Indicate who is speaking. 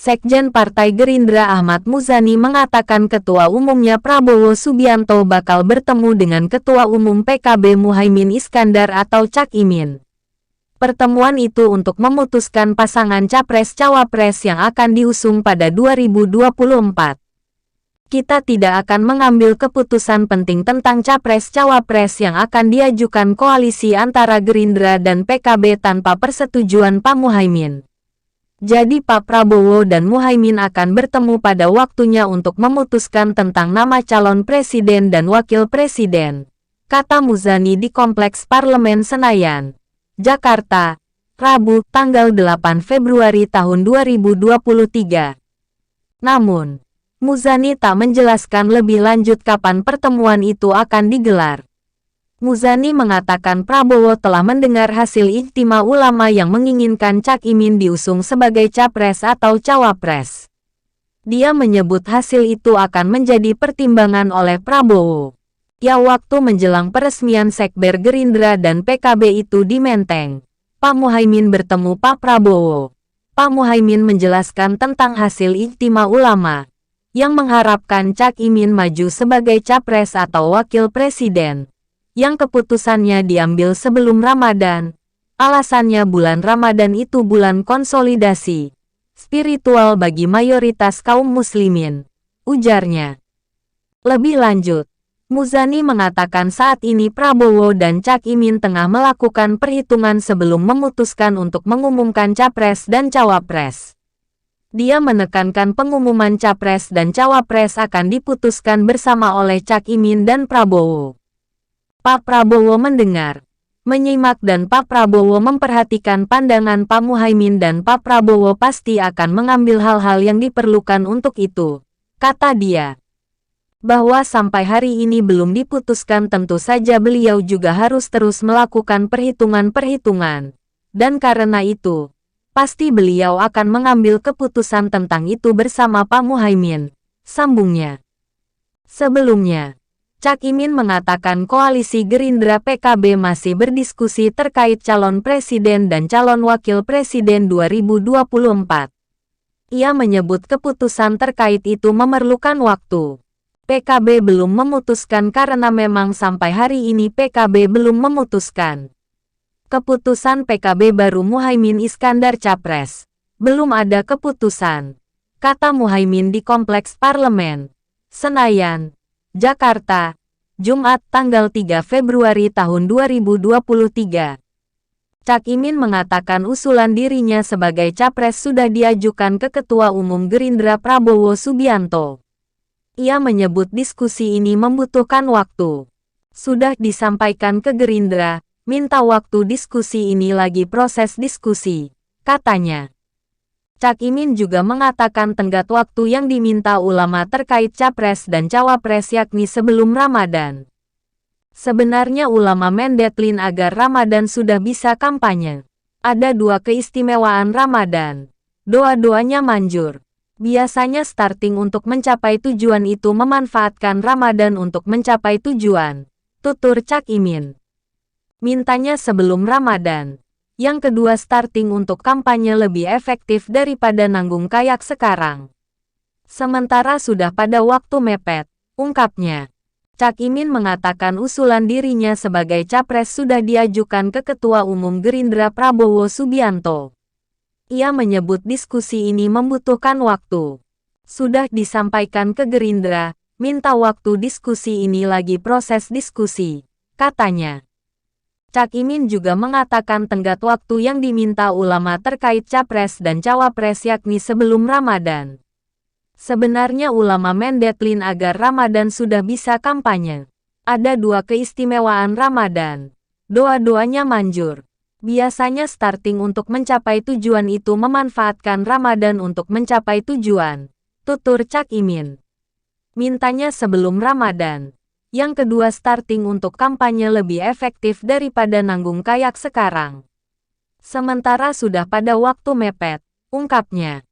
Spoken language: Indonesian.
Speaker 1: Sekjen Partai Gerindra Ahmad Muzani mengatakan Ketua Umumnya Prabowo Subianto bakal bertemu dengan Ketua Umum PKB Muhaimin Iskandar atau Cak Imin. Pertemuan itu untuk memutuskan pasangan Capres-Cawapres yang akan diusung pada 2024. Kita tidak akan mengambil keputusan penting tentang Capres-Cawapres yang akan diajukan koalisi antara Gerindra dan PKB tanpa persetujuan Pak Muhaimin. Jadi Pak Prabowo dan Muhaimin akan bertemu pada waktunya untuk memutuskan tentang nama calon presiden dan wakil presiden, kata Muzani di Kompleks Parlemen Senayan, Jakarta, Rabu, tanggal 8 Februari tahun 2023. Namun, Muzani tak menjelaskan lebih lanjut kapan pertemuan itu akan digelar. Muzani mengatakan Prabowo telah mendengar hasil ijtima ulama yang menginginkan Cak Imin diusung sebagai capres atau cawapres. Dia menyebut hasil itu akan menjadi pertimbangan oleh Prabowo. Ya, waktu menjelang peresmian Sekber Gerindra dan PKB itu di Menteng, Pak Muhaimin bertemu Pak Prabowo. Pak Muhaimin menjelaskan tentang hasil ijtima ulama yang mengharapkan Cak Imin maju sebagai capres atau wakil presiden, yang keputusannya diambil sebelum Ramadan. Alasannya bulan Ramadan itu bulan konsolidasi spiritual bagi mayoritas kaum muslimin, ujarnya. Lebih lanjut, Muzani mengatakan saat ini Prabowo dan Cak Imin tengah melakukan perhitungan sebelum memutuskan untuk mengumumkan capres dan cawapres. Dia menekankan pengumuman capres dan cawapres akan diputuskan bersama oleh Cak Imin dan Prabowo. Pak Prabowo mendengar, menyimak dan Pak Prabowo memperhatikan pandangan Pak Muhaimin dan Pak Prabowo pasti akan mengambil hal-hal yang diperlukan untuk itu, kata dia. Bahwa sampai hari ini belum diputuskan, tentu saja beliau juga harus terus melakukan perhitungan-perhitungan, dan karena itu, pasti beliau akan mengambil keputusan tentang itu bersama Pak Muhaimin, sambungnya. Sebelumnya, Cak Imin mengatakan koalisi Gerindra PKB masih berdiskusi terkait calon presiden dan calon wakil presiden 2024. Ia menyebut keputusan terkait itu memerlukan waktu. PKB belum memutuskan karena memang sampai hari ini PKB belum memutuskan. Keputusan PKB baru Muhaimin Iskandar Capres. Belum ada keputusan, kata Muhaimin di Kompleks Parlemen Senayan, Jakarta, Jumat tanggal 3 Februari tahun 2023. Cak Imin mengatakan usulan dirinya sebagai capres sudah diajukan ke Ketua Umum Gerindra Prabowo Subianto. Ia menyebut diskusi ini membutuhkan waktu. Sudah disampaikan ke Gerindra, minta waktu diskusi ini lagi proses diskusi, katanya. Cak Imin juga mengatakan tenggat waktu yang diminta ulama terkait capres dan cawapres yakni sebelum Ramadan. Sebenarnya ulama mendetlin agar Ramadan sudah bisa kampanye. Ada dua keistimewaan Ramadan. Doa-doanya manjur. Biasanya starting untuk mencapai tujuan itu memanfaatkan Ramadan untuk mencapai tujuan, tutur Cak Imin. Mintanya sebelum Ramadan. Yang kedua starting untuk kampanye lebih efektif daripada nanggung kayak sekarang. Sementara sudah pada waktu mepet, ungkapnya. Cak Imin mengatakan usulan dirinya sebagai capres sudah diajukan ke Ketua Umum Gerindra Prabowo Subianto. Ia menyebut diskusi ini membutuhkan waktu. Sudah disampaikan ke Gerindra, minta waktu diskusi ini lagi proses diskusi, katanya. Cak Imin juga mengatakan tenggat waktu yang diminta ulama terkait capres dan cawapres yakni sebelum Ramadan. Sebenarnya ulama mendetlin agar Ramadan sudah bisa kampanye. Ada dua keistimewaan Ramadan. Doa-doanya manjur. Biasanya starting untuk mencapai tujuan itu memanfaatkan Ramadan untuk mencapai tujuan, tutur Cak Imin. Mintanya sebelum Ramadan. Yang kedua starting untuk kampanye lebih efektif daripada nanggung kayak sekarang. Sementara sudah pada waktu mepet, ungkapnya.